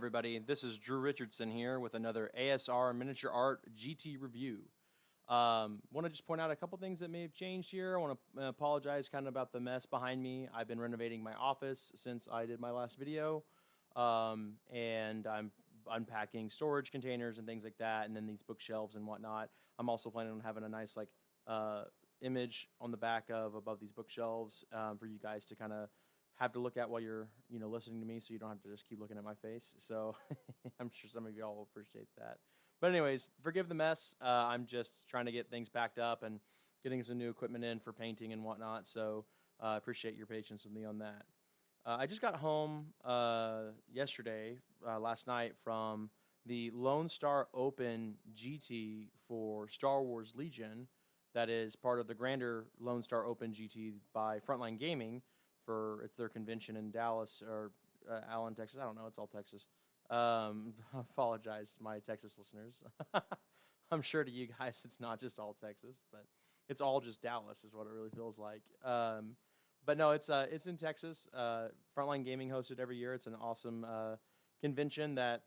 everybody? This is Drew Richardson here with another ASR Miniature Art GT review. Want to just point out a couple things that may have changed here. I want to apologize kind of about the mess behind me. I've been renovating my office since I did my last video, and I'm unpacking storage containers and things like that, and then these bookshelves and whatnot. I'm also planning on having a nice image on the back of above these bookshelves for you guys to kind of have to look at while you're listening to me, so you don't have to just keep looking at my face. So I'm sure some of y'all will appreciate that. But anyways, forgive the mess. I'm just trying to get things backed up and getting some new equipment in for painting and whatnot. So I appreciate your patience with me on that. I just got home yesterday, last night, from the Lone Star Open GT for Star Wars Legion. That is part of the grander Lone Star Open GT by Frontline Gaming. It's their convention in Dallas or Allen, Texas. I don't know. It's all Texas. I apologize, my Texas listeners. I'm sure to you guys it's not just all Texas, but it's all just Dallas is what it really feels like. But no, it's in Texas. Frontline Gaming hosts it every year. It's an awesome convention that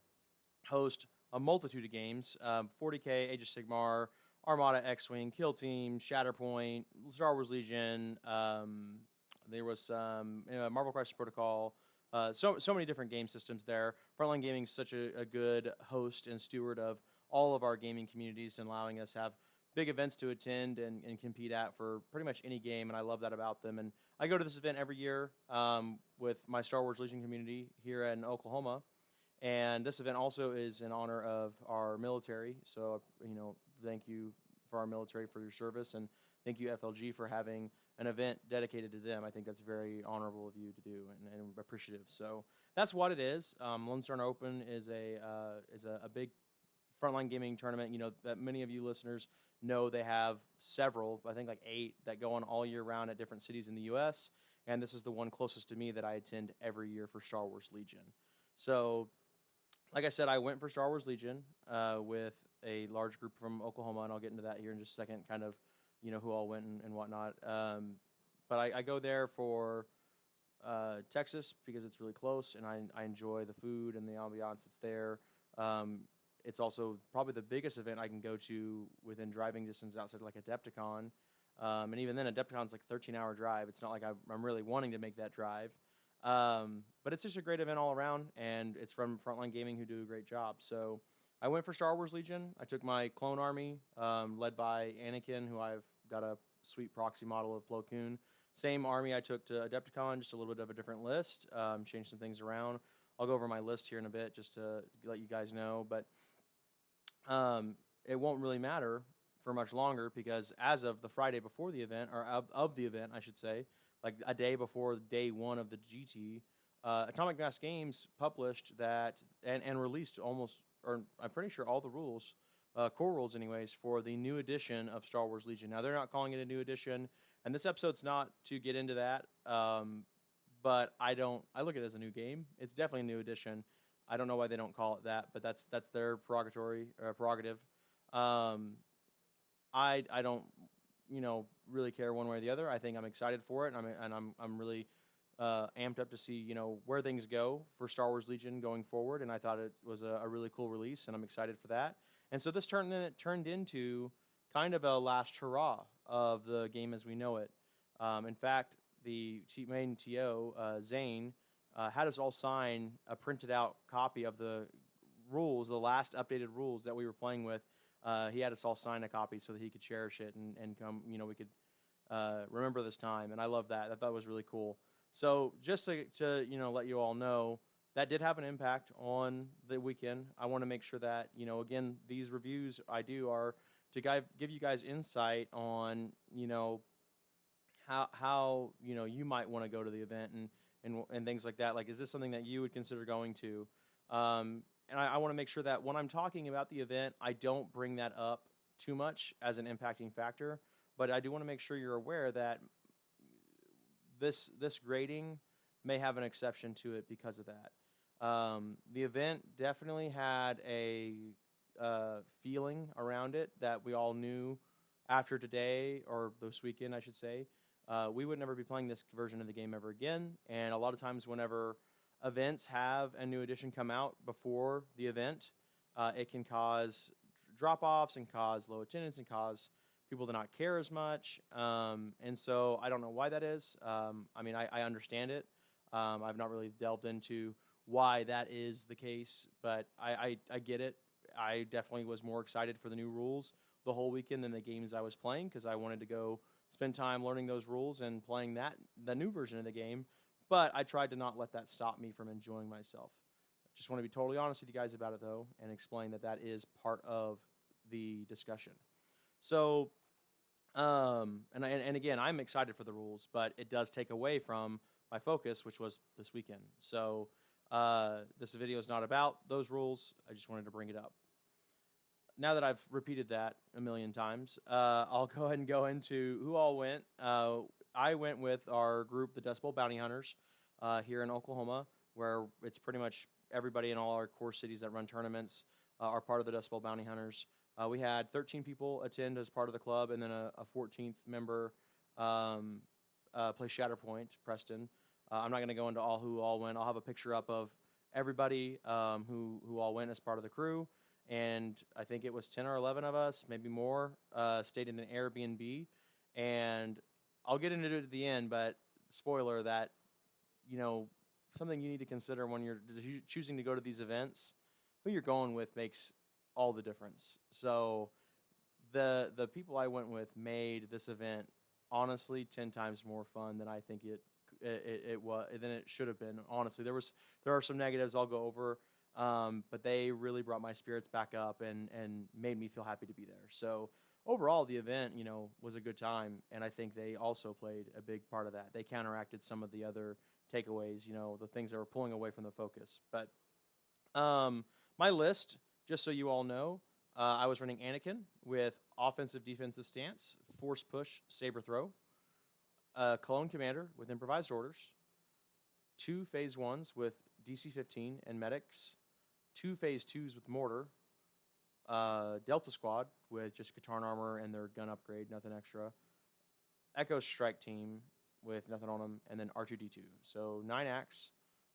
hosts a multitude of games: 40K, Age of Sigmar, Armada, X-Wing, Kill Team, Shatterpoint, Star Wars Legion. There was some Marvel Crisis Protocol. So many different game systems there. Frontline Gaming is such a good host and steward of all of our gaming communities and allowing us to have big events to attend and compete at for pretty much any game, and I love that about them. And I go to this event every year with my Star Wars Legion community here in Oklahoma, and this event also is in honor of our military. So, thank you for our military for your service, and thank you, FLG, for having an event dedicated to them. I think that's very honorable of you to do and appreciative. So that's what it is. Lone Star Open is a big Frontline Gaming tournament. That many of you listeners know. They have several, I think like 8, that go on all year round at different cities in the U.S., and this is the one closest to me that I attend every year for Star Wars Legion. So, like I said, I went for Star Wars Legion with a large group from Oklahoma, and I'll get into that here in just a second, kind of, who all went and whatnot. But I go there for Texas because it's really close, and I enjoy the food and the ambiance that's there. It's also probably the biggest event I can go to within driving distance outside of like Adepticon. And even then, Adepticon's like a 13-hour drive. It's not like I'm really wanting to make that drive. But it's just a great event all around, and it's from Frontline Gaming, who do a great job. So I went for Star Wars Legion. I took my clone army, led by Anakin, who I've got a sweet proxy model of Plo Koon. Same army I took to Adepticon, just a little bit of a different list. Changed some things around. I'll go over my list here in a bit just to let you guys know. But it won't really matter for much longer because as of the Friday before the event, or of the event, I should say, like a day before day one of the GT, Atomic Mass Games published that and released almost, or I'm pretty sure all the rules, core rules anyways, for the new edition of Star Wars Legion. Now, they're not calling it a new edition, and this episode's not to get into that, but I look at it as a new game. It's definitely a new edition. I don't know why they don't call it that, but that's their prerogative. I don't really care one way or the other. I think I'm excited for it, and I'm really amped up to see where things go for Star Wars Legion going forward. And I thought it was a really cool release, and I'm excited for that. And so this turned into kind of a last hurrah of the game as we know it. In fact, the main TO, Zane, had us all sign a printed out copy of the rules, the last updated rules that we were playing with. He had us all sign a copy so that he could cherish it and come, we could remember this time. And I love that. I thought it was really cool. So just to let you all know, that did have an impact on the weekend. I want to make sure that, again, these reviews I do are to give you guys insight on, how you might want to go to the event and things like that. Like, is this something that you would consider going to? And I want to make sure that when I'm talking about the event, I don't bring that up too much as an impacting factor. But I do want to make sure you're aware that this grading may have an exception to it because of that. The event definitely had a feeling around it that we all knew after today, or this weekend, I should say, we would never be playing this version of the game ever again. And a lot of times whenever events have a new edition come out before the event, it can cause drop offs and cause low attendance and cause people to not care as much. And so I don't know why that is. I mean, I understand it. I've not really delved into why that is the case, but I get it. I definitely was more excited for the new rules the whole weekend than the games I was playing because I wanted to go spend time learning those rules and playing the new version of the game. But I tried to not let that stop me from enjoying myself. Just want to be totally honest with you guys about it though, and explain that that is part of the discussion. So, and again, I'm excited for the rules, but it does take away from my focus, which was this weekend. So, this video is not about those rules. I just wanted to bring it up. Now that I've repeated that a million times, I'll go ahead and go into who all went. I went with our group, the Dust Bowl Bounty Hunters, here in Oklahoma, where it's pretty much everybody in all our core cities that run tournaments are part of the Dust Bowl Bounty Hunters. We had 13 people attend as part of the club, and then a 14th member play Shatterpoint, Preston. I'm not going to go into who all went. I'll have a picture up of everybody who all went as part of the crew. And I think it was 10 or 11 of us, maybe more, stayed in an Airbnb. And I'll get into it at the end, but spoiler that, something you need to consider when you're choosing to go to these events, who you're going with makes all the difference. So the people I went with made this event honestly 10 times more fun than I think it was than it should have been. Honestly, there are some negatives I'll go over. But they really brought my spirits back up and made me feel happy to be there. So overall, the event, was a good time, and I think they also played a big part of that. They counteracted some of the other takeaways, the things that were pulling away from the focus. But my list, just so you all know, I was running Anakin with offensive defensive stance, force push, saber throw, Clone Commander with improvised orders, 2 phase 1s with DC-15 and medics, 2 phase 2s with mortar, Delta Squad with just Katarn armor and their gun upgrade, nothing extra, Echo Strike Team with nothing on them, and then R2D2. So 9 acts.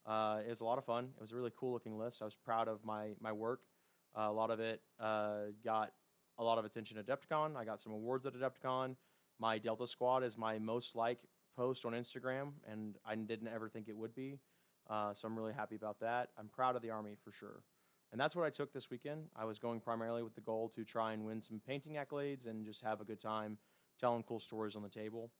It was a lot of fun. It was a really cool looking list. I was proud of my work. A lot of it got a lot of attention at Adepticon. I got some awards at Adepticon. My Delta Squad is my most liked post on Instagram, and I didn't ever think it would be. So I'm really happy about that. I'm proud of the Army for sure. And that's what I took this weekend. I was going primarily with the goal to try and win some painting accolades and just have a good time telling cool stories on the table.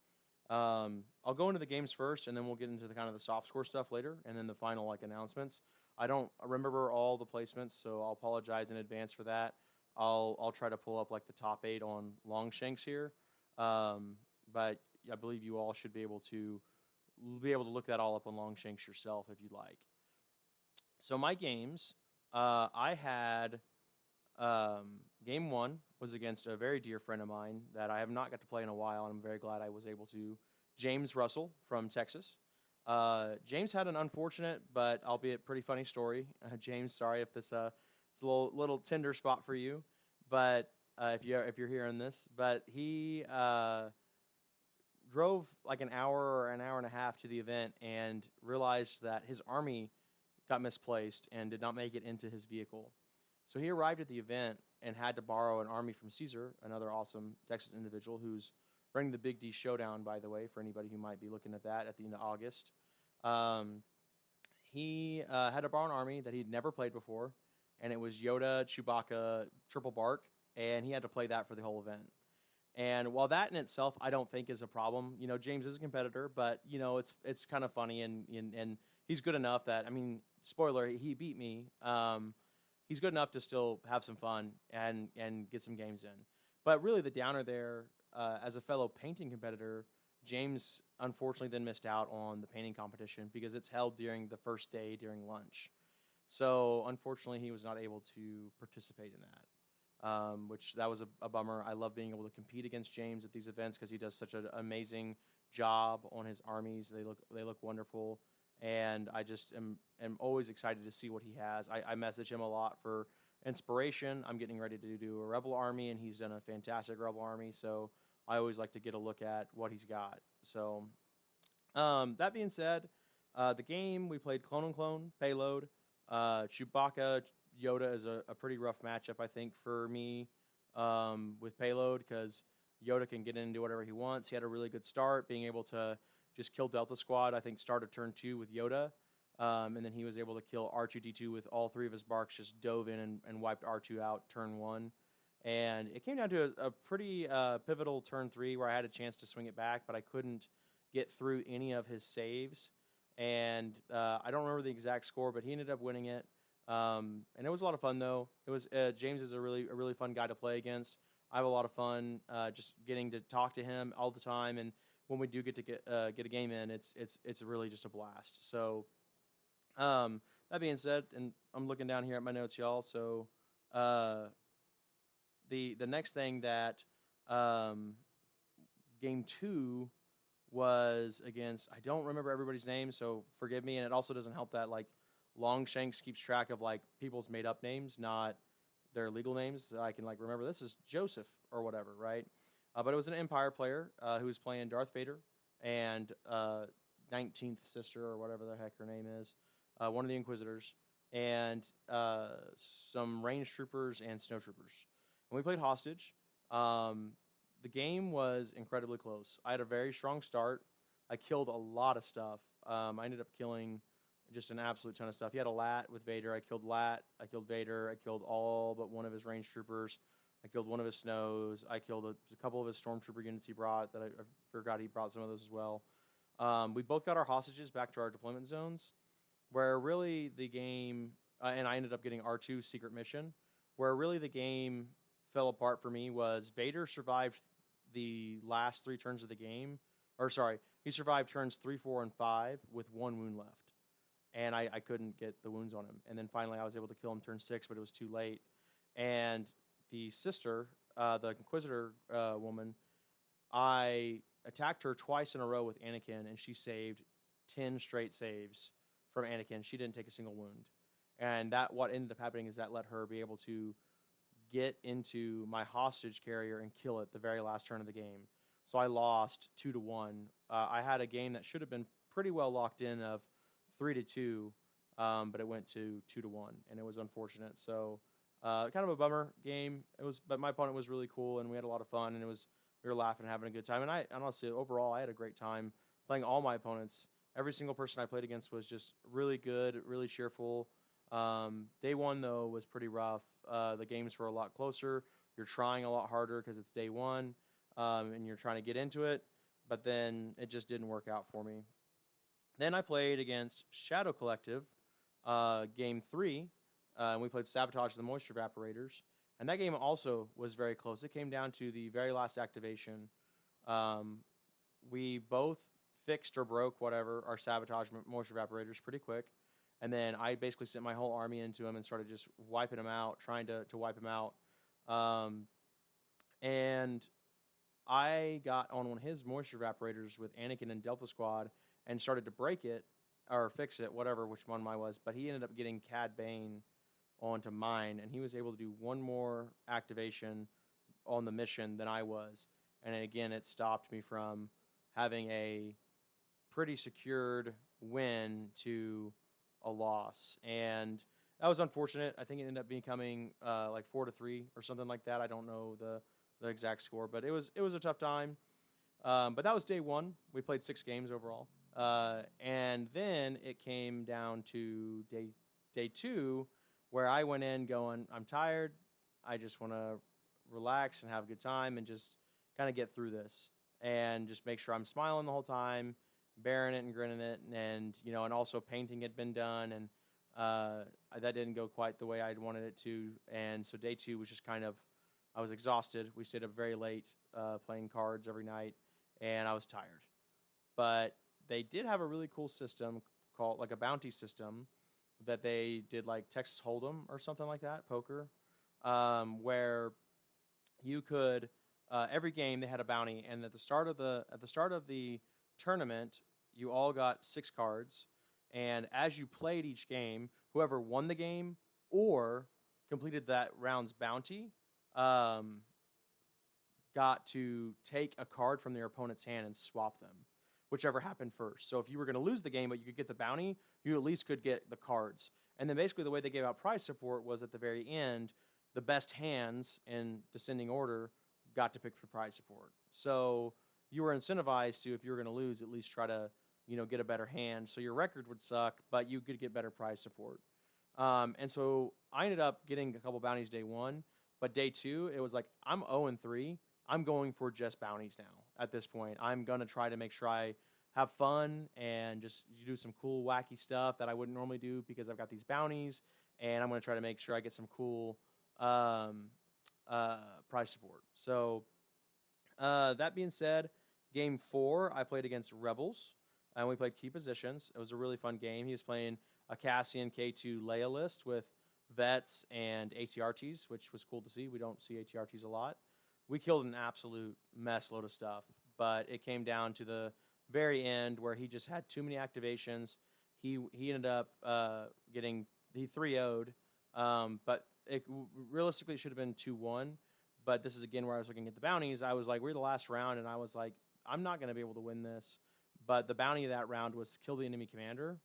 I'll go into the games first, and then we'll get into the kind of the soft score stuff later, and then the final announcements. I don't remember all the placements, so I'll apologize in advance for that. I'll try to pull up the top 8 on Longshanks here, but I believe you all should be able to look that all up on Longshanks yourself if you'd like. So my games, I had game 1 was against a very dear friend of mine that I have not got to play in a while, and I'm very glad I was able to. James Russell from Texas. James had an unfortunate but albeit pretty funny story. James, sorry if this is a little tender spot for you, but if you're hearing this, but he drove an hour or an hour and a half to the event and realized that his army got misplaced and did not make it into his vehicle. So he arrived at the event and had to borrow an army from Caesar, another awesome Texas individual who's running the Big D Showdown, by the way, for anybody who might be looking at that at the end of August. He had to borrow an army that he'd never played before, and it was Yoda, Chewbacca, Triple Bark, and he had to play that for the whole event. And while that in itself I don't think is a problem, James is a competitor, but it's kind of funny and he's good enough that, spoiler, he beat me. He's good enough to still have some fun and get some games in. But really the downer there, as a fellow painting competitor, James unfortunately then missed out on the painting competition because it's held during the first day during lunch. So unfortunately he was not able to participate in that. Which that was a bummer. I love being able to compete against James at these events because he does such an amazing job on his armies. They look wonderful, and I just am always excited to see what he has. I message him a lot for inspiration. I'm getting ready to do a Rebel army, and he's done a fantastic Rebel army, so I always like to get a look at what he's got. So that being said, The game we played Clone and Clone Payload. Chewbacca Yoda is a pretty rough matchup, I think, for me with Payload because Yoda can get into whatever he wants. He had a really good start, being able to just kill Delta Squad. I think started turn 2 with Yoda, and then he was able to kill R2D2 with all 3 of his barks. Just dove in and wiped R2 out turn 1. And it came down to a pretty pivotal turn 3 where I had a chance to swing it back, but I couldn't get through any of his saves. And I don't remember the exact score, but he ended up winning it. And it was a lot of fun though. It was James is a really fun guy to play against. I have a lot of fun just getting to talk to him all the time, and when we do get to get a game in, it's really just a blast. So that being said, and I'm looking down here at my notes, y'all. So the next thing that game 2 was against, I don't remember everybody's name, so forgive me. And it also doesn't help that like Longshanks keeps track of like people's made up names, not their legal names. So I can like remember this is Joseph or whatever, right? But it was an Empire player who was playing Darth Vader and 19th Sister or whatever the heck her name is, one of the Inquisitors, and some range troopers and snow troopers. And we played hostage. The game was incredibly close. I had a very strong start. I killed a lot of stuff. I ended up killing just an absolute ton of stuff. He had a Lat with Vader. I killed Lat. I killed Vader. I killed all but one of his range troopers. I killed one of his snows. I killed a couple of his stormtrooper units he brought that I forgot he brought some of those as well. We both got our hostages back to our deployment zones, where really the game, and I ended up getting R2 secret mission, where really the game fell apart for me was Vader survived the last 3 turns of the game. Or sorry, he survived turns 3, 4, and 5 with 1 wound left. And I couldn't get the wounds on him. And then finally I was able to kill him turn 6, but it was too late. And the sister, the Inquisitor woman, I attacked her twice in a row with Anakin, and she saved 10 straight saves from Anakin. She didn't take a single wound. And that what ended up happening is that let her be able to get into my hostage carrier and kill it the very last turn of the game. So I lost 2-1. I had a game that should have been pretty well locked in of 3-2, but it went to 2-1, and it was unfortunate. So kind of a bummer game. It was, but my opponent was really cool, and we had a lot of fun, and we were laughing and having a good time. And honestly, overall, I had a great time playing all my opponents. Every single person I played against was just really good, really cheerful. Day 1 though was pretty rough. The games were a lot closer. You're trying a lot harder because it's day 1, and you're trying to get into it. But then it just didn't work out for me. Then I played against Shadow Collective, game 3, and we played Sabotage the Moisture Evaporators. And that game also was very close. It came down to the very last activation. We both fixed or broke whatever our Sabotage Moisture Evaporators pretty quick. And then I basically sent my whole army into him and started just wiping him out, trying to wipe him out. And I got on one of his moisture evaporators with Anakin and Delta Squad and started to break it, or fix it, whatever, which one mine was. But he ended up getting Cad Bane onto mine, and he was able to do one more activation on the mission than I was. And again, it stopped me from having a pretty secured win to a loss, and that was unfortunate. I think it ended up becoming like 4-3 or something like that. I don't know the exact score, but it was a tough time. But that was day 1. We played 6 games overall, and then it came down to day 2, where I went in going, I'm tired. I just want to relax and have a good time and just kind of get through this and just make sure I'm smiling the whole time, bearing it and grinning it, and and also painting had been done, and that didn't go quite the way I'd wanted it to, and so day 2 was just kind of, I was exhausted. We stayed up very late playing cards every night, and I was tired. But they did have a really cool system called like a bounty system that they did, like Texas Hold'em or something like that, poker, where you could every game they had a bounty, and at the start of the tournament, you all got 6 cards, and as you played each game, whoever won the game or completed that round's bounty got to take a card from their opponent's hand and swap them, whichever happened first. So if you were going to lose the game, but you could get the bounty, you at least could get the cards. And then basically the way they gave out prize support was at the very end, the best hands in descending order got to pick for prize support. So you were incentivized to, if you were going to lose, at least try to, get a better hand. So your record would suck, but you could get better prize support. And so I ended up getting a couple bounties day one, but day two, it was like, I'm 0-3. I'm going for just bounties now at this point. I'm going to try to make sure I have fun and just do some cool, wacky stuff that I wouldn't normally do because I've got these bounties. And I'm going to try to make sure I get some cool prize support. So that being said, game 4, I played against Rebels, and we played key positions. It was a really fun game. He was playing a Cassian K2 Leia list with vets and ATRTs, which was cool to see. We don't see ATRTs a lot. We killed an absolute mess load of stuff, but it came down to the very end where he just had too many activations. He ended up he 3-0'd, but realistically it should have been 2-1. But this is again where I was looking at the bounties. I was like, we're the last round, and I was like, I'm not going to be able to win this. But the bounty of that round was kill the enemy commander.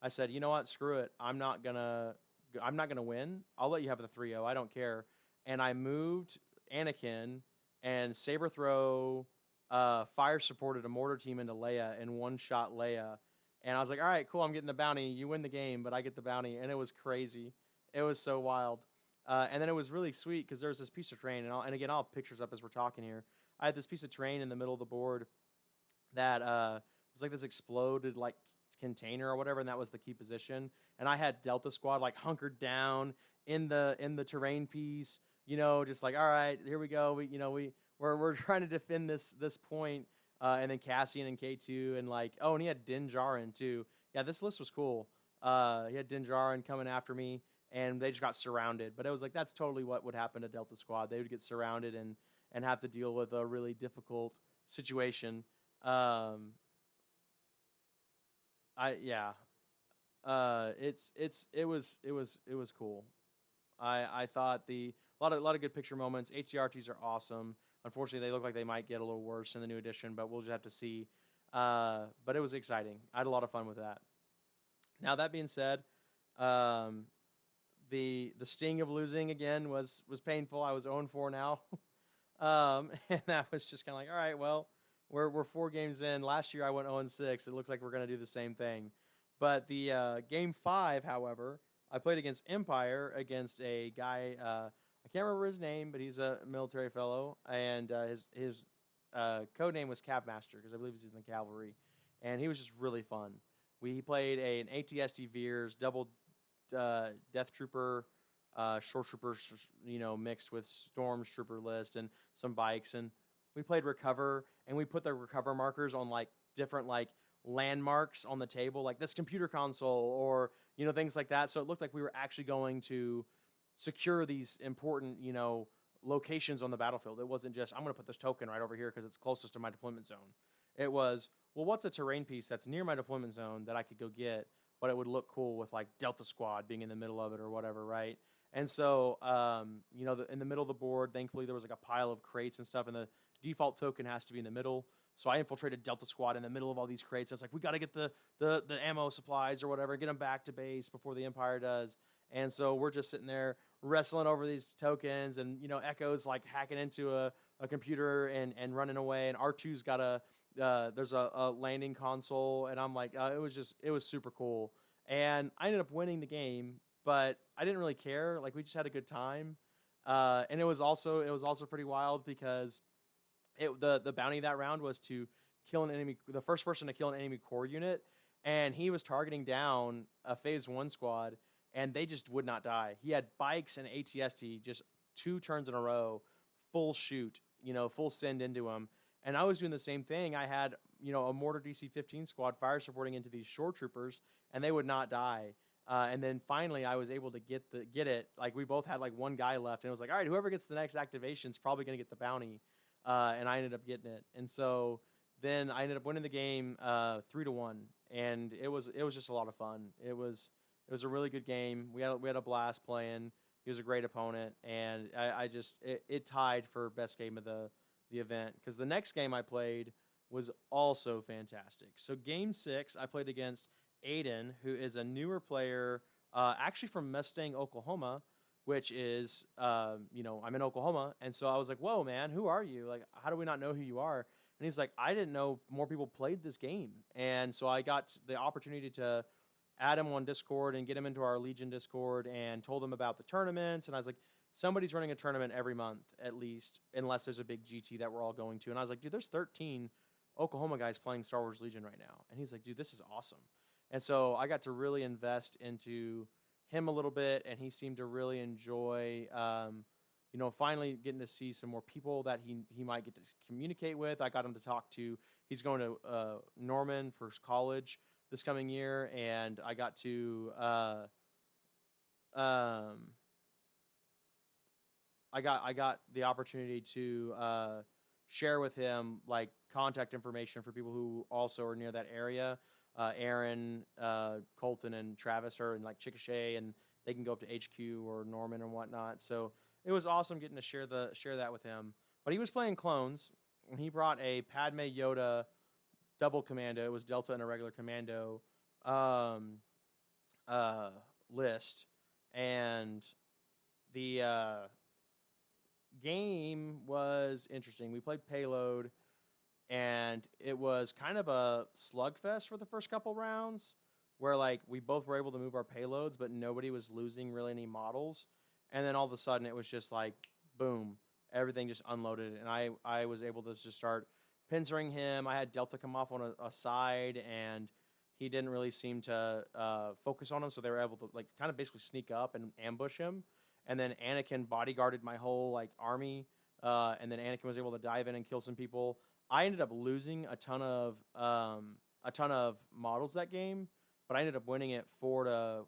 I said, you know what, screw it. I'm not gonna win. I'll let you have the 3-0. I don't care. And I moved Anakin and saber throw, fire supported a mortar team into Leia and one-shot Leia. And I was like, all right, cool, I'm getting the bounty. You win the game, but I get the bounty. And it was crazy. It was so wild. And then it was really sweet because there was this piece of terrain. And again, I'll have pictures up as we're talking here. I had this piece of terrain in the middle of the board that was like this exploded like container or whatever, and that was the key position. And I had Delta Squad like hunkered down in the terrain piece, just like, all right, here we go. We're trying to defend this point. And then Cassian and K2 and and he had Din Djarin too. Yeah, this list was cool. He had Din Djarin coming after me, and they just got surrounded. But it was like that's totally what would happen to Delta Squad. They would get surrounded and have to deal with a really difficult situation. It was cool. I thought a lot of good picture moments. ATRTs are awesome. Unfortunately, they look like they might get a little worse in the new edition, but we'll just have to see. But it was exciting. I had a lot of fun with that. Now that being said, the sting of losing again was painful. I was 0-4 now, and that was just kind of like, all right, well, we're 4 games in. Last year I went 0-6. It looks like we're gonna do the same thing. But the game 5, however, I played against Empire against a guy. I can't remember his name, but he's a military fellow, and his code name was Cavmaster because I believe he's in the cavalry, and he was just really fun. We played an ATST Veers double Death Trooper, Short Trooper, mixed with Stormtrooper list and some bikes, and we played Recover, and we put the Recover markers on different landmarks on the table, like this computer console or things like that. So it looked like we were actually going to secure these important locations on the battlefield. It wasn't just I'm going to put this token right over here because it's closest to my deployment zone. It was, well, what's a terrain piece that's near my deployment zone that I could go get, but it would look cool with Delta Squad being in the middle of it or whatever, right? And so in the middle of the board, thankfully there was a pile of crates and stuff, and the default token has to be in the middle. So I infiltrated Delta Squad in the middle of all these crates. It's like, we got to get the ammo supplies or whatever, get them back to base before the Empire does. And so we're just sitting there wrestling over these tokens, and Echo's hacking into a computer and running away. And R2's got there's a landing console, and I'm like, it was super cool. And I ended up winning the game, but I didn't really care. We just had a good time. And it was also pretty wild because the bounty that round was to kill an enemy, the first person to kill an enemy core unit, and he was targeting down a phase 1 squad, and they just would not die. He had bikes and ATST just 2 turns in a row, full shoot, full send into him. And I was doing the same thing. I had, a mortar DC-15 squad fire supporting into these shore troopers, and they would not die. And then finally I was able to get it. We both had one guy left, and it was like, all right, whoever gets the next activation is probably going to get the bounty. And I ended up getting it. And so then I ended up winning the game 3-1, and it was just a lot of fun. It was a really good game. We had a blast playing. He was a great opponent, and it tied for best game of the event, because the next game I played was also fantastic. So game 6, I played against Aiden, who is a newer player, actually from Mustang, Oklahoma, which is, I'm in Oklahoma, and so I was like, "Whoa, man, who are you? Like, how do we not know who you are?" And he's like, "I didn't know more people played this game," and so I got the opportunity to add him on Discord and get him into our Legion Discord and told him about the tournaments. And I was like, somebody's running a tournament every month at least, unless there's a big GT that we're all going to. And I was like, dude, there's 13 Oklahoma guys playing Star Wars Legion right now. And he's like, dude, this is awesome. And so I got to really invest into him a little bit, and he seemed to really enjoy, finally getting to see some more people that he might get to communicate with. I got him to talk to. He's going to Norman for college this coming year, and I got to I got the opportunity to share with him like contact information for people who also are near that area. Aaron, Colton, and Travis are in like Chickasha, and they can go up to HQ or Norman and whatnot. So it was awesome getting to share that with him. But he was playing clones, and he brought a Padme Yoda double commando. It was Delta and a regular commando list, and the game was interesting. We played payload, and it was kind of a slugfest for the first couple rounds, where like we both were able to move our payloads, but nobody was losing really any models. And then all of a sudden, it was just like boom, everything just unloaded, and I was able to just start pincering him. I had Delta come off on a side, and he didn't really seem to focus on him, so they were able to like kind of basically sneak up and ambush him. And then Anakin bodyguarded my whole like army, and then Anakin was able to dive in and kill some people. I ended up losing a ton of models that game, but I ended up winning it 4-2,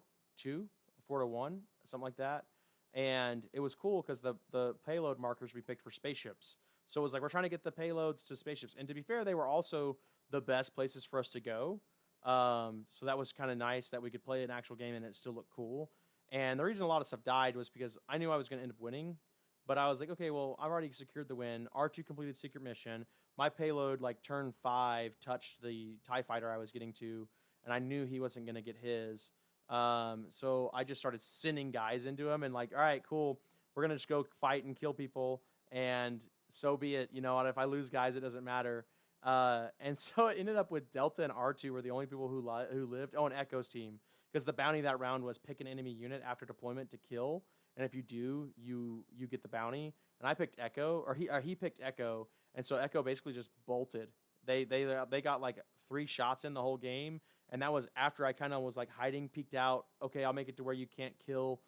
4-1, something like that. And it was cool because the payload markers we picked were spaceships. So it was like we're trying to get the payloads to spaceships. And to be fair, they were also the best places for us to go. So that was kind of nice that we could play an actual game and it still looked cool. And the reason a lot of stuff died was because I knew I was going to end up winning. But I was like, okay, well, I've already secured the win. R2 completed secret mission. My payload, like turn 5, touched the TIE fighter I was getting to, and I knew he wasn't going to get his. So I just started sending guys into him and like, all right, cool. We're going to just go fight and kill people, and so be it. And if I lose guys, it doesn't matter. And so it ended up with Delta and R2 were the only people who lived. Oh, and Echo's team. Because the bounty that round was pick an enemy unit after deployment to kill. And if you do, you get the bounty. And I picked Echo, or he picked Echo, and so Echo basically just bolted. They got like 3 shots in the whole game, and that was after I kind of was like hiding, peeked out. Okay, I'll make it to where you can't kill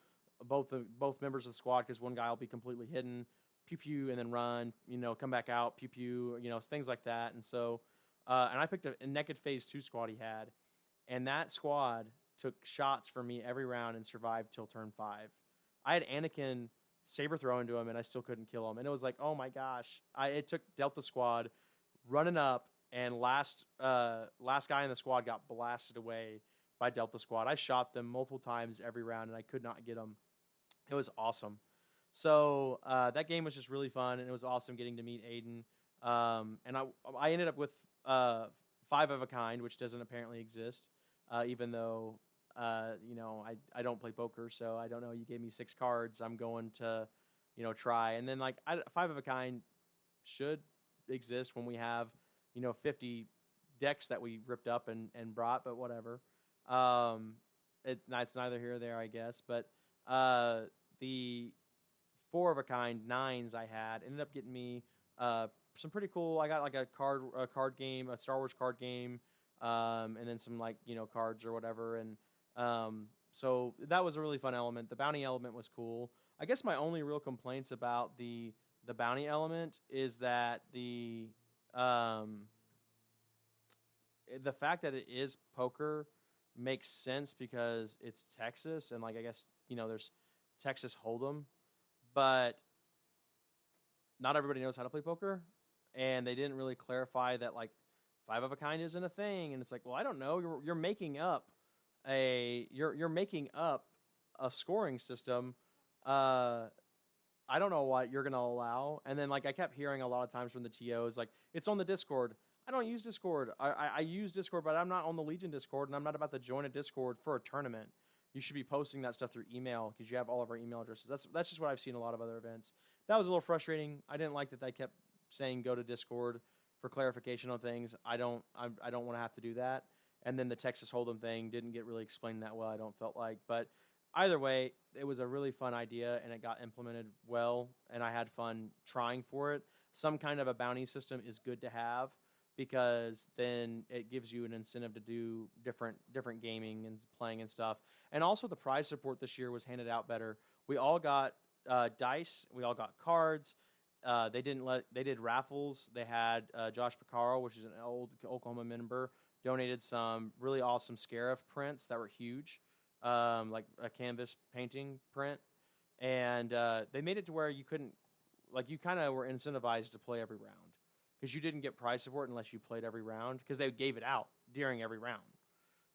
both members of the squad because one guy will be completely hidden. Pew pew, and then run. Come back out. Pew pew. Things like that. And so, and I picked a naked phase 2 squad he had, and that squad took shots from me every round and survived till turn 5. I had Anakin saber throw into him, and I still couldn't kill him. And it was like, oh my gosh. It took Delta Squad running up, and last guy in the squad got blasted away by Delta Squad. I shot them multiple times every round, and I could not get them. It was awesome. So that game was just really fun, and it was awesome getting to meet Aiden. And I ended up with 5 of a kind, which doesn't apparently exist, even though I don't play poker, so I don't know. You gave me 6 cards. I'm going to, try. And then 5 of a kind should exist when we have, 50 decks that we ripped up and brought, but whatever. It's neither here or there, I guess. But the 4 of a kind 9s I had ended up getting me some pretty cool. I got like a card game, a Star Wars card game, and then some cards or whatever. And so that was a really fun element. The bounty element was cool. I guess my only real complaints about the bounty element is that the fact that it is poker makes sense because it's Texas, and I guess there's Texas Hold'em, but not everybody knows how to play poker, and they didn't really clarify that 5 of a kind isn't a thing. And it's like, well, I don't know. You're making up you're making up a scoring system. I don't know what you're gonna allow. And then I kept hearing a lot of times from the TOs, it's on the Discord. I don't use Discord. I use Discord, but I'm not on the Legion Discord, and I'm not about to join a Discord for a tournament. You should be posting that stuff through email because you have all of our email addresses. That's just what I've seen a lot of other events. That was a little frustrating. I didn't like that they kept saying go to Discord for clarification on things. I don't want to have to do that. And then the Texas Hold'em thing didn't get really explained that well. I don't felt like, but either way, it was a really fun idea and it got implemented well. And I had fun trying for it. Some kind of a bounty system is good to have because then it gives you an incentive to do different gaming and playing and stuff. And also the prize support this year was handed out better. We all got dice. We all got cards. They did raffles. They had Josh Picaro, which is an old Oklahoma member, donated some really awesome Scarif prints that were huge, like a canvas painting print. And they made it to where you couldn't, like, you kind of were incentivized to play every round because you didn't get prize support unless you played every round because they gave it out during every round.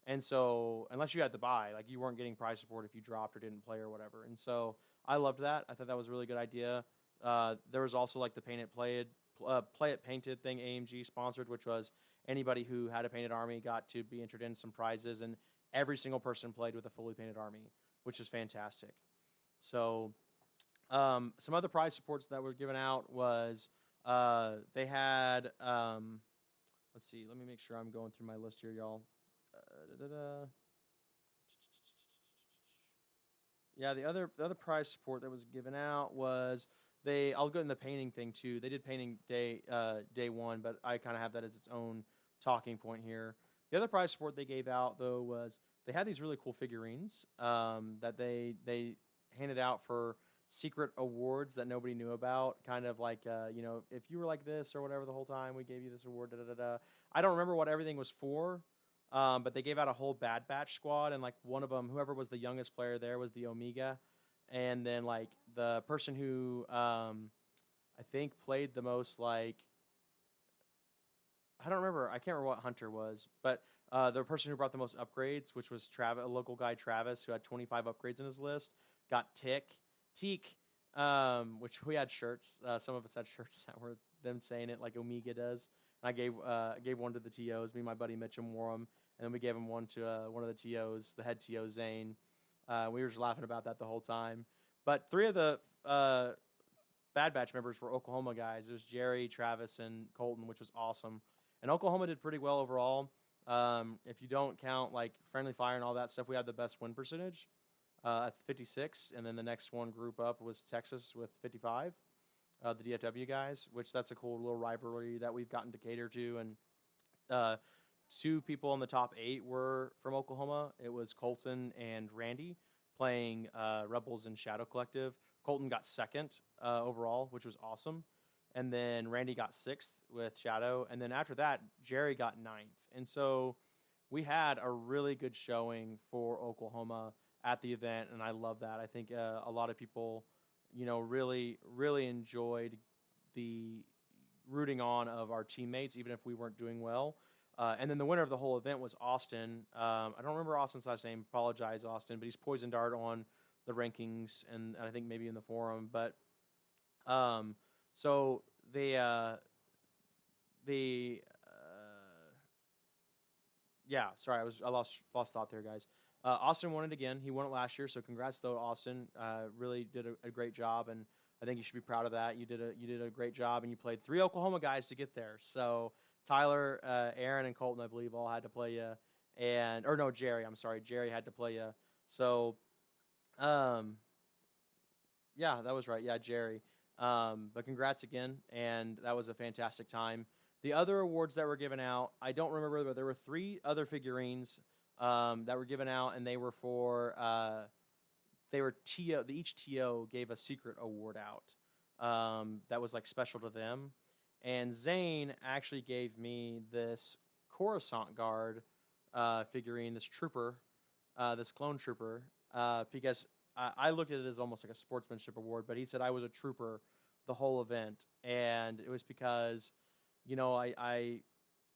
And so unless you had to buy, like, you weren't getting prize support if you dropped or didn't play or whatever. And so I loved that. I thought that was a really good idea. There was also like the play it painted thing AMG sponsored, which was anybody who had a painted army got to be entered in some prizes, and every single person played with a fully painted army, which is fantastic. So some other prize supports that were given out was they had let's see, let me make sure I'm going through my list here, y'all. Yeah, the other prize support that was given out was I'll go in the painting thing too. They did painting day one, but I kind of have that as its own talking point here. The other prize support they gave out though was they had these really cool figurines that they handed out for secret awards that nobody knew about. Kind of like if you were like this or whatever the whole time, we gave you this award. I don't remember what everything was for. But they gave out a whole Bad Batch squad, and like one of them, whoever was the youngest player there, was the Omega, and then like the person who I think played the most, like, I don't remember, I can't remember what Hunter was, but the person who brought the most upgrades, which was Travis, a local guy Travis, who had 25 upgrades in his list, got Teak, which we had shirts. Some of us had shirts that were them saying it like Omega does. And I gave one to the TOs. Me and my buddy Mitchum wore them. And then we gave him one to one of the TOs, the head TO, Zane. We were just laughing about that the whole time. But three of the Bad Batch members were Oklahoma guys. It was Jerry, Travis, and Colton, which was awesome. And Oklahoma did pretty well overall. If you don't count like friendly fire and all that stuff, we had the best win percentage at 56. And then the next one group up was Texas with 55. The DFW guys, which that's a cool little rivalry that we've gotten to cater to. And two people in the top 8 were from Oklahoma. It was Colton and Randy playing Rebels and Shadow Collective. Colton got second overall, which was awesome. And then Randy got 6th with Shadow. And then after that, Jerry got 9th. And so we had a really good showing for Oklahoma at the event, and I love that. I think a lot of people, really, really enjoyed the rooting on of our teammates, even if we weren't doing well. And then the winner of the whole event was Austin. I don't remember Austin's last name. Apologize, Austin. But he's Poison Dart on the rankings, and I think maybe in the forum. But so yeah. Sorry, I lost thought there, guys. Austin won it again. He won it last year, so congrats though, Austin. Really did a great job, and I think you should be proud of that. You did a great job, and you played 3 Oklahoma guys to get there. So Tyler, Aaron, and Colton, I believe, all had to play you, Jerry. I'm sorry, Jerry had to play you. So, yeah, that was right. Yeah, Jerry. But congrats again, and that was a fantastic time. The other awards that were given out, I don't remember, but there were 3 other figurines that were given out, and they were for TO. Each TO gave a secret award out that was like special to them. And Zane actually gave me this Coruscant Guard figurine, this trooper, this clone trooper, because I looked at it as almost like a sportsmanship award, but he said I was a trooper the whole event, and it was because,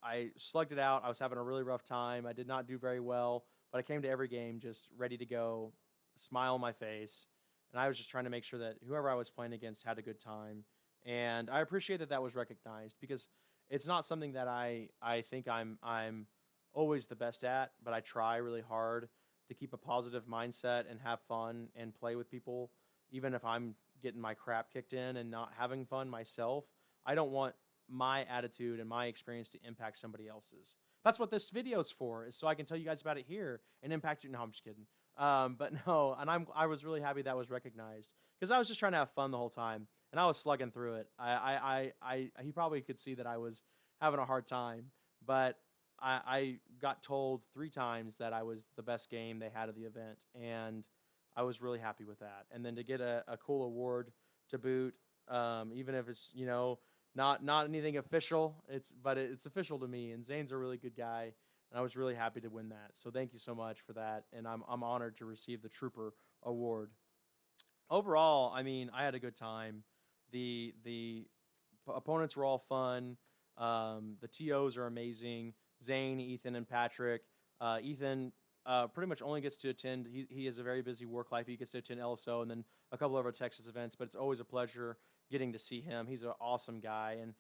I slugged it out. I was having a really rough time. I did not do very well, but I came to every game just ready to go, smile on my face, and I was just trying to make sure that whoever I was playing against had a good time. And I appreciate that was recognized because it's not something that I think I'm always the best at, but I try really hard to keep a positive mindset and have fun and play with people, even if I'm getting my crap kicked in and not having fun myself. I don't want my attitude and my experience to impact somebody else's. That's what this video's for, is so I can tell you guys about it here and impact you. No, I'm just kidding. But no, and I was really happy that was recognized because I was just trying to have fun the whole time and I was slugging through it. He probably could see that I was having a hard time, but I got told 3 times that I was the best game they had of the event, and I was really happy with that. And then to get a cool award to boot, even if it's not anything official, it's official to me. And Zane's a really good guy, and I was really happy to win that. So thank you so much for that, and I'm honored to receive the Trooper Award. Overall, I mean, I had a good time. The opponents were all fun. The TOs are amazing. Zane, Ethan, and Patrick. Ethan pretty much only gets to attend. He has a very busy work life. He gets to attend LSO and then a couple of our Texas events. But it's always a pleasure getting to see him. He's an awesome guy, and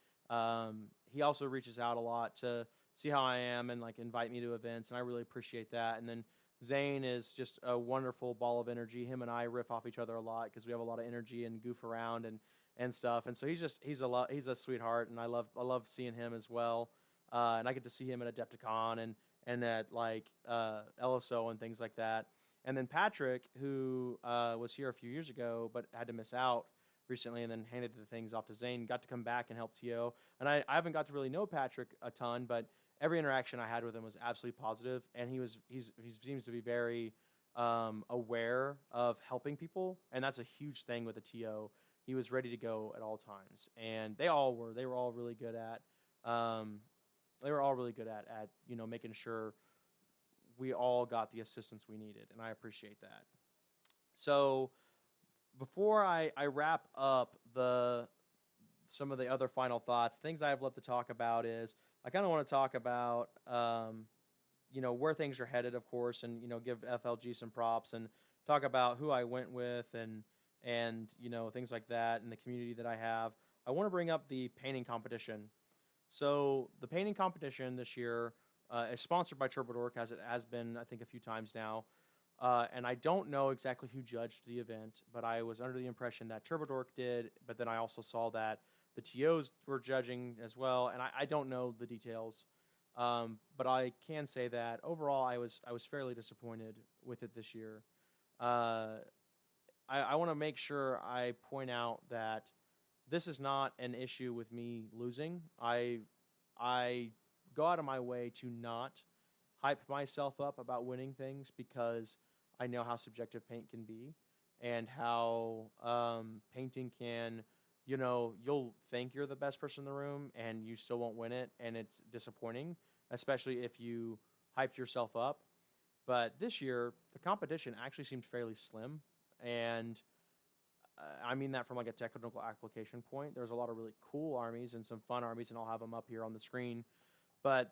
he also reaches out a lot to see how I am and like invite me to events, and I really appreciate that. And then Zane is just a wonderful ball of energy. Him and I riff off each other a lot because we have a lot of energy and goof around and stuff. And so he's a sweetheart, and I love seeing him as well. And I get to see him at Adepticon and at like LSO and things like that. And then Patrick, who was here a few years ago but had to miss out recently and then handed the things off to Zane, got to come back and help TO. And I haven't got to really know Patrick a ton, but every interaction I had with him was absolutely positive, and he seems to be very aware of helping people, and that's a huge thing with a TO. He was ready to go at all times, and they were all really good at making sure we all got the assistance we needed, and I appreciate that. So before I wrap up some of the other final thoughts, things I have left to talk about is I kind of want to talk about where things are headed, of course, and give FLG some props and talk about who I went with and things like that, and the community that I have. I want to bring up the painting competition. So the painting competition this year is sponsored by TurboDork, as it has been, I think, a few times now. And I don't know exactly who judged the event, but I was under the impression that TurboDork did, but then I also saw that the TOs were judging as well, and I don't know the details. But I can say that overall I was fairly disappointed with it this year. I want to make sure I point out that this is not an issue with me losing. I go out of my way to not hype myself up about winning things because I know how subjective paint can be and how painting can, you'll think you're the best person in the room and you still won't win it, and it's disappointing, especially if you hyped yourself up. But this year, the competition actually seemed fairly slim, and I mean that from like a technical application point. There's a lot of really cool armies and some fun armies, and I'll have them up here on the screen. But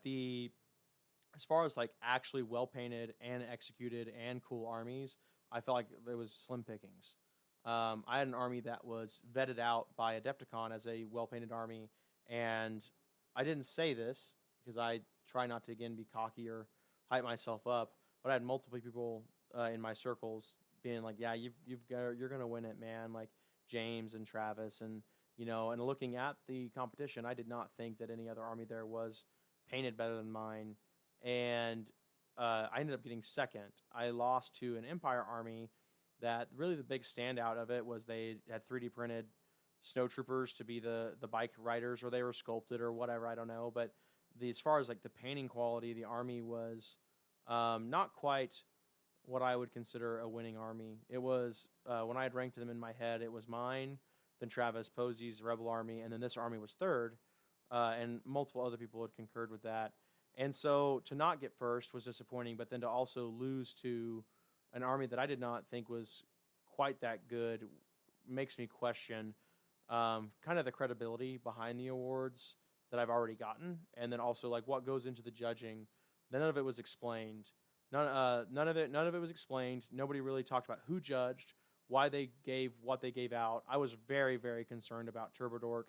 as far as like actually well painted and executed and cool armies, I felt like there was slim pickings. I had an army that was vetted out by Adepticon as a well painted army, and I didn't say this because I try not to again be cocky or hype myself up, but I had multiple people in my circles being like, "Yeah, you're gonna win it, man!" Like James and Travis, and and looking at the competition, I did not think that any other army there was painted better than mine, and I ended up getting second. I lost to an Empire army that really the big standout of it was they had 3D printed snowtroopers to be the bike riders, or they were sculpted or whatever, I don't know. But as far as like the painting quality, the army was not quite what I would consider a winning army. It was, when I had ranked them in my head, it was mine, then Travis Posey's Rebel Army, and then this army was third, and multiple other people had concurred with that. And so to not get first was disappointing, but then to also lose to an army that I did not think was quite that good makes me question kind of the credibility behind the awards that I've already gotten, and then also like what goes into the judging. None of it was explained. None of it was explained. Nobody really talked about who judged, why they gave what they gave out. I was very, very concerned about TurboDork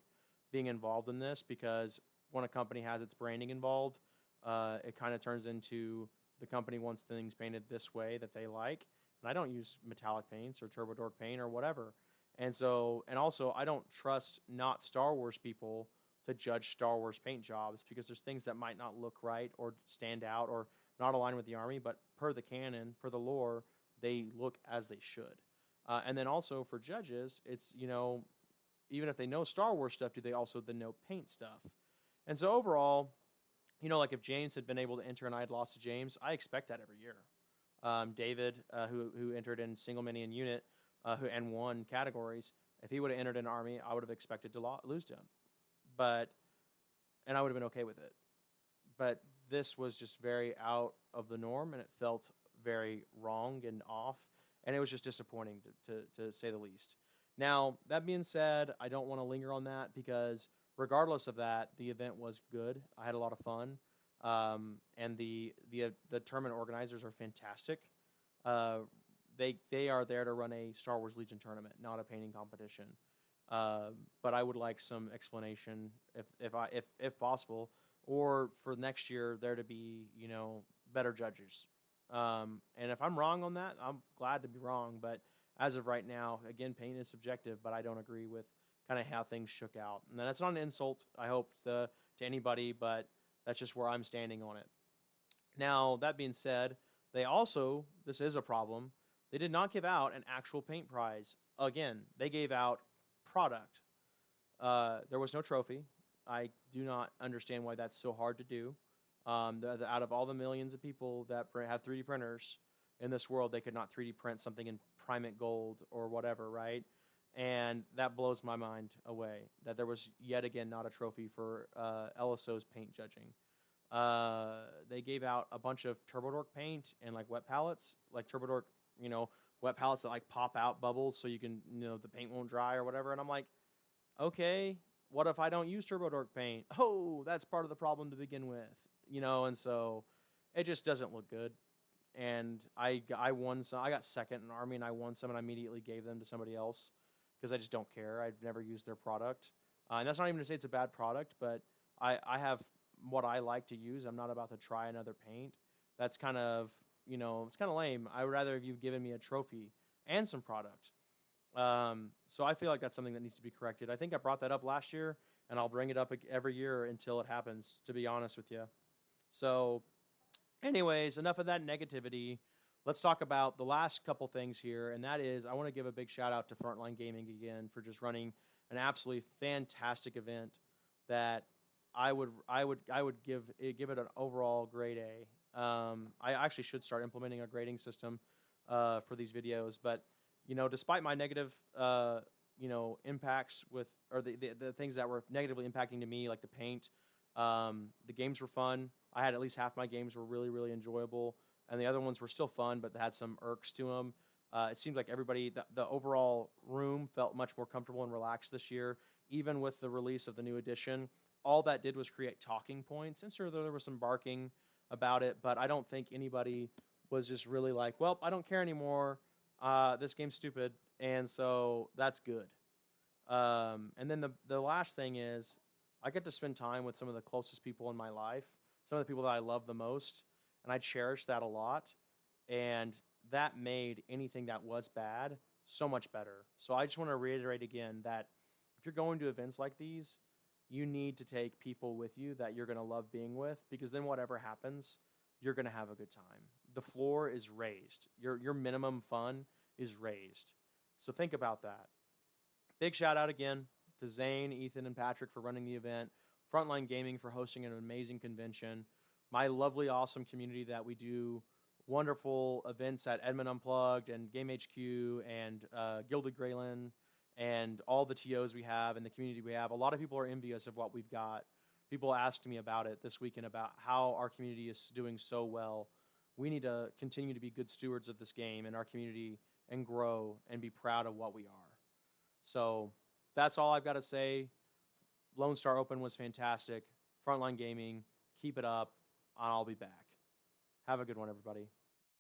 being involved in this because when a company has its branding involved, it kind of turns into the company wants things painted this way that they like. And I don't use metallic paints or turbo dork paint or whatever. And so, and also, I don't trust not Star Wars people to judge Star Wars paint jobs because there's things that might not look right or stand out or not align with the army, but per the canon, per the lore, they look as they should. And then also for judges, it's, even if they know Star Wars stuff, do they also then know paint stuff? And so overall, like if James had been able to enter and I had lost to James, I expect that every year. David, who entered in single mini and unit, and won categories, if he would have entered an army, I would have expected to lose to him. And I would have been okay with it. But this was just very out of the norm, and it felt very wrong and off, and it was just disappointing to say the least. Now, that being said, I don't want to linger on that because regardless of that, the event was good. I had a lot of fun, and the tournament organizers are fantastic. They are there to run a Star Wars Legion tournament, not a painting competition. But I would like some explanation, if possible, or for next year there to be better judges. And if I'm wrong on that, I'm glad to be wrong. But as of right now, again, paint is subjective, but I don't agree with kind of how things shook out. And that's not an insult, I hope, to anybody, but that's just where I'm standing on it. Now, that being said, this is a problem, they did not give out an actual paint prize. Again, they gave out product. There was no trophy. I do not understand why that's so hard to do. Out of all the millions of people that have 3D printers in this world, they could not 3D print something in Primate Gold or whatever, right? And that blows my mind away, that there was yet again not a trophy for LSO's paint judging. They gave out a bunch of Turbo Dork paint and like wet palettes, like Turbo Dork, wet palettes that like pop out bubbles so you can, the paint won't dry or whatever. And I'm like, okay, what if I don't use Turbo Dork paint? Oh, that's part of the problem to begin with, and so it just doesn't look good. And I won some. I got second in Army, and I won some, and I immediately gave them to somebody else because I just don't care. I've never used their product. And that's not even to say it's a bad product, but I have what I like to use. I'm not about to try another paint. That's kind of, it's kind of lame. I would rather have you given me a trophy and some product. So I feel like that's something that needs to be corrected. I think I brought that up last year, and I'll bring it up every year until it happens, to be honest with you. So anyways, enough of that negativity. Let's talk about the last couple things here, and that is I want to give a big shout out to Frontline Gaming again for just running an absolutely fantastic event that I would give it an overall grade A. I actually should start implementing a grading system for these videos, but despite my negative impacts with or the things that were negatively impacting to me, like the paint, the games were fun. I had at least half my games were really, really enjoyable, and the other ones were still fun, but they had some irks to them. It seemed like everybody, the overall room felt much more comfortable and relaxed this year, even with the release of the new edition. All that did was create talking points, and sure, there was some barking about it, but I don't think anybody was just really like, well, I don't care anymore. This game's stupid, and so that's good. And then the last thing is I get to spend time with some of the closest people in my life, some of the people that I love the most, and I cherish that a lot, and that made anything that was bad so much better. So I just want to reiterate again that if you're going to events like these, you need to take people with you that you're going to love being with, because then whatever happens, you're going to have a good time. The floor is raised. Your minimum fun is raised. So think about that. Big shout out again to Zane, Ethan, and Patrick for running the event, Frontline Gaming for hosting an amazing convention, my lovely, awesome community that we do wonderful events at Edmund Unplugged and Game HQ and Gilded Graylin and all the TOs we have and the community we have. A lot of people are envious of what we've got. People asked me about it this weekend about how our community is doing so well. We need to continue to be good stewards of this game and our community and grow and be proud of what we are. So that's all I've got to say. Lone Star Open was fantastic. Frontline Gaming, keep it up. I'll be back. Have a good one, everybody.